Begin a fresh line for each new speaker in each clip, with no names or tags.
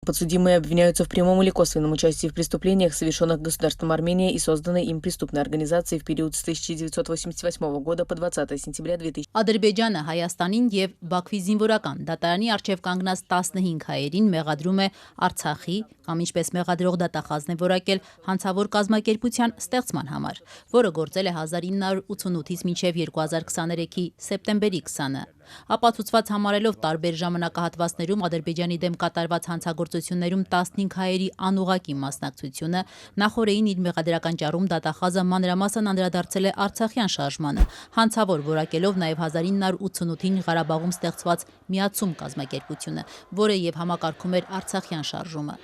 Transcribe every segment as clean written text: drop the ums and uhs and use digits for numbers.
Подсудимые обвиняются в прямом или косвенном участии в преступлениях, совершенных государством Армения и созданной им преступной организацией в период с 1988 года по 20 сентября 2000.
Ադրբեջանը Հայաստանին եւ Բաքվի զինվորական դատարանի արչեւ կանգնած 15 հայերին մեղադրում է Արցախի կամ ինչպես մեղադրող դատախազն է որակել հանցավոր կազմակերպության ստեղծման համար, որը գործել է 1988-ից մինչև 2023-ի սեպտեմբերի 20-ը։ Ապացուցված համարելով տարբեր ժամանակահատվածներում Ադրբեջանի դեմ կատարված հանցագործություններում 15 հայերի անուղղակի մասնակցությունը, նախորդին իր մեղադրական ճառում դատախազը մանրամասն անդրադարձել է Արցախյան շարժմանը, հանցավոր որակելով նաև 1988-ին Ղարաբաղում ստեղծված Միացում կազմակերպությունը, որը եւ համակարգում էր Արցախյան շարժումը։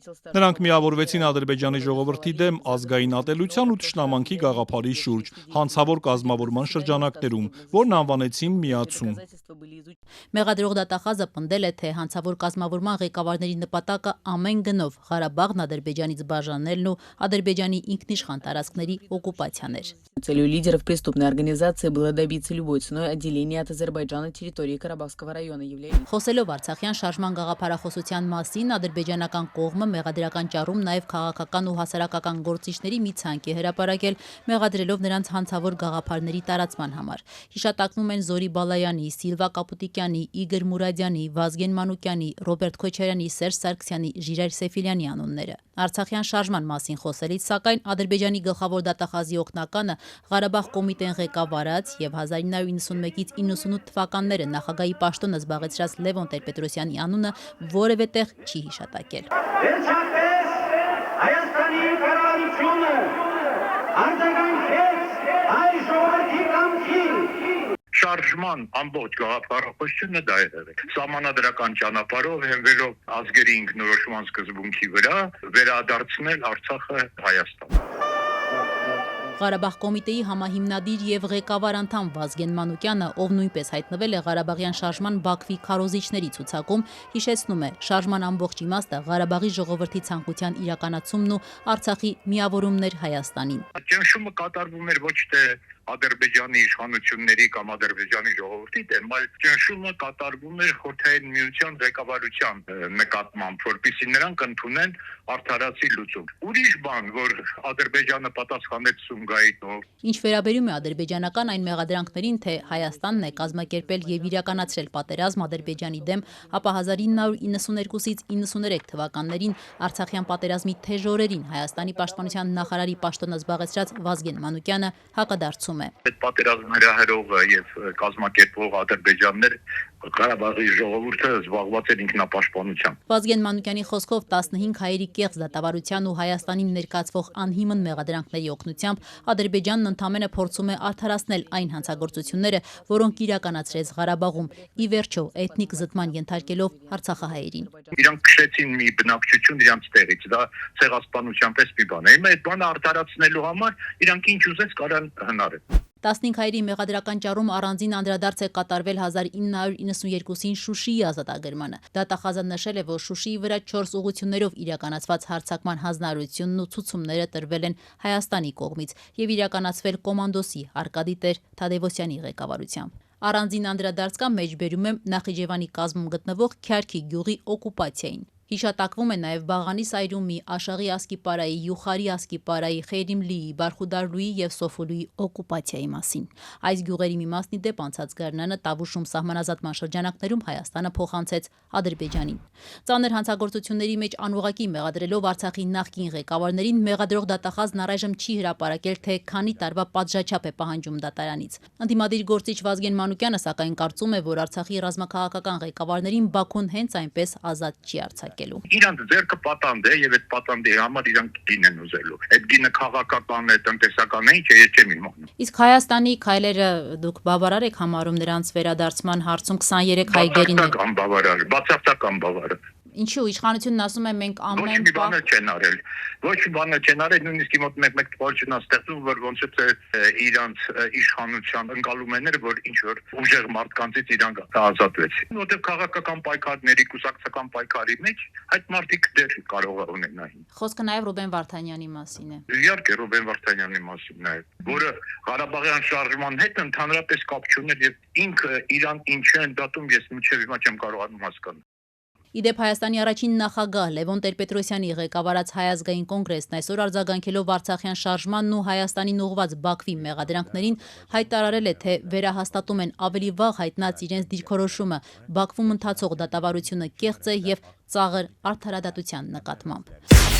Նրանք միավորվեցին Ադրբեջանի ժողովրդի դեմ ազգային ատելության ու թշնամանքի գաղափարի շուրջ, հանցավոր կազմավորման շրջանակներում, որն անվանեցին Միացում։
Մեղադրող դատախազը պնդել է, թե հանցավոր կազմավորման ղեկավարների նպատակը ամեն գնով Ղարաբաղն Ադրբեջանից բաժանելն ու Ադրբեջանի ինքնիշխան տարածքների օկուպացիան էր։
Целью лидеров преступной организации было добиться любой ценой отделения от Азербайджана территории Карабахского района, являясь...
Խոսելով Արցախյան շարժման գաղափարախոսության մասին, ադրբեջանական կողմը մեղադրական ճառում նաև քաղաքական ու հասարակական գործիչների մի ցանկ է հրապարակել, մեղադրելով նրանց հանցավոր գաղափարների տարածման համար։ Հիշատակվում են Զորի Բալայանի, Սիլվա Կապուտիկյանի, Իգոր Մուրադյանի, Վազգեն Մանուկյանի, Ռոբերտ Քոչարյանի, Սերժ Սարգսյանի, Ժիրայր Սեֆիլյանի անունները։ Արցախյան շարժման մասին խոսելիս, սակայն Ադրբեջանի գլխավոր դատախազի օգնականը Ղարաբաղ կոմիտեն ղեկավարած եւ 1991-ից 98 թվականները նախագահի պաշտոնը զբաղեցրած Լևոն Տեր-Պետրոսյանի անունը որևէ տեղ չի հիշատակել։
Վերջապես Հայաստանի կառավարությունը արձագանքեց հայ ժողովրդի կամքին։ Շարժման ամբողջ գաղափարախոսությունը դա է։ Սահմանադրական ճանապարհով հենվելով ազգերի ինքնորոշման սկզբունքի վրա վերադարձնել Արցախը Հայաստան։
Ղարաբաղ կոմիտեի համահիմնադիր եւ ղեկավար անդամ Վազգեն Մանուկյանը, ով նույնպես հայտնվել է Ղարաբաղյան շարժման Բաքվի քարոզիչների ցուցակում, հիշեցնում է, շարժման ամբողջ իմաստը Ղարաբաղի ժողովրդի ցանկության իրականացումն ու Արցախի միավորումն էր Հայաստանին։
Ճնշումը կատարվում էր ոչ թե Ադրբեջանի իշխանությունների կամ Ադրբեջանի ժողովրդի դեմ, այլ ճնշումը կատարվում էր Խորհրդային Միության ղեկավարության նկատմամբ, որպեսզի նրանք ընդունեն արդարացի լուծում։ Ուրիշ բան, որ Ադրբեջանը պատասխանեց Սումգայիթով։
Ինչ վերաբերում է ադրբեջանական այն մեղադրանքներին, թե Հայաստանն է կազմակերպել եւ իրականացրել պատերազմ Ադրբեջանի դեմ, ապա 1992-ից 93 թվականներին Արցախյան պատերազմի թեժ օրերին Հայաստանի պաշտպանության նախարարի պաշտոնը զբաղեցրած Վազգեն Մանուկյանը հակադարձում է։
Այդ պատերազմի հրահրողը եւ կազմակերպող ադրբեջաններ Ղարաբաղի ժողովուրդը զբաղված էր ինքնապաշտպանությամբ։
Վազգեն Մանուկյանի խոսքով 15 հայերի կեղծ դատավարության ու Հայաստանին ներկայացվող անհիմն մեղադրանքների օգնությամբ Ադրբեջանն ընդամենը փորձում է արդարացնել այն հանցագործությունները, որոնք իրականացրեց Ղարաբաղում, ի վերջո էթնիկ զտման ենթարկելով արցախահայերին։
Իրանք քշեցին մի բնակչություն իրանց տեղից, դա ցեղասպանության պես մի բան է։ Այդ բանը արդարացնելու համար իրանք ինչ ուզես կարան հնարել։
15 հայերի մեղադրական ճառում առանձին անդրադարձ է կատարվել 1992-ին Շուշիի ազատագրմանը։ Դատախազը նշել է, որ Շուշիի վրա 4 ուղղություններով իրականացված հարձակման հանձնարարությունն ու ցուցումները տրվել են Հայաստանի կողմից եւ իրականացվել կոմանդոսի Արկադի Տեր Թադևոսյանի ղեկավարությամբ։ Առանձին անդրադարձ կա մեջբերում է Նախիջևանի կազմում գտնվող Քյարքի գյուղի օկուպացիային։ Հիշատակվում է նաև Բաղանի Սայրումի, Աշաղի Ասկիպարայի, Յուխարի Ասկիպարայի, Խերիմլիի, Բարխուդարլուի եւ Սոֆուլուի օկուպացիայի մասին։ Այս գյուղերի մի մասնի դեպ անցած գարնանը Տավուշում սահմանազատման շրջանակներում Հայաստանը փոխանցեց Ադրբեջանին։ Ծանր հանցագործությունների մեջ անուղղակի մեղադրելով Արցախի նախկին ղեկավարներին մեղադրող դատախազն առայժմ չի հրապարակել, թե քանի տարվա պատժաչափ է պահանջում դատարանից։ Ընդդիմադիր գործիչ Վազգեն Մանուկյանը սակայն կարծում է, որ Արցախի ռազմաքաղաքական ղեկավարներին Բաքուն հենց այնպես ազատ չի արձակել։
Իրանց ձեռքը պատանդ է եւ այդ պատանդի համար իրանք գին են ուզելու։ Այդ գինը քաղաքական է, տնտեսական է, ինչ է, չեմ իմանում։
Իսկ Հայաստանի քայլերը դուք բավարար եք համարում նրանց վերադարձման հարցում 23 հայ գերին։
Բացարձական բավարար։
Ինչու իշխանությունն ասում է մենք
Ոչ
ամեն
մի բան չեն արել։ Ոչ մի բան չեն արել, նույնիսկ մոտ մեկ տպավորություն է ստեղծում, որ ոնց է իրանց իշխանության ընկալումները, որ ինչ որ ուժեղ մարդկանցից իրանք ազատվեցին։ Որտեղ քաղաքական պայքարների, կուսակցական պայքարի մեջ այդ մարդիկ դեր կարող է ունենային։
Խոսքը նաև Ռուբեն Վարդանյանի մասին է։
Իհարկե Ռուբեն Վարդանյանի մասին է, որը Ղարաբաղյան շարժման հետ ընդհանրապես կապ չուներ եւ ինքը իրան ինչու են դատում, ես մինչեւ հիմա չեմ կարողանում հասկանալ։
Իդեպ Հայաստանի առաջին նախագահ Լևոն Տեր-Պետրոսյանի ղեկավարած Հայ ազգային կոնգրեսն այսօր արձագանքելով Արցախյան շարժմանն ու Հայաստանին ուղղված Բաքվի մեղադրանքներին հայտարարել է, թե վերահաստատում են ավելի վաղ հայտնած իրենց դիրքորոշումը Բաքվում ընթացող դատավարությունը կեղծ է եւ ծաղր արդարադատության նկատմամբ։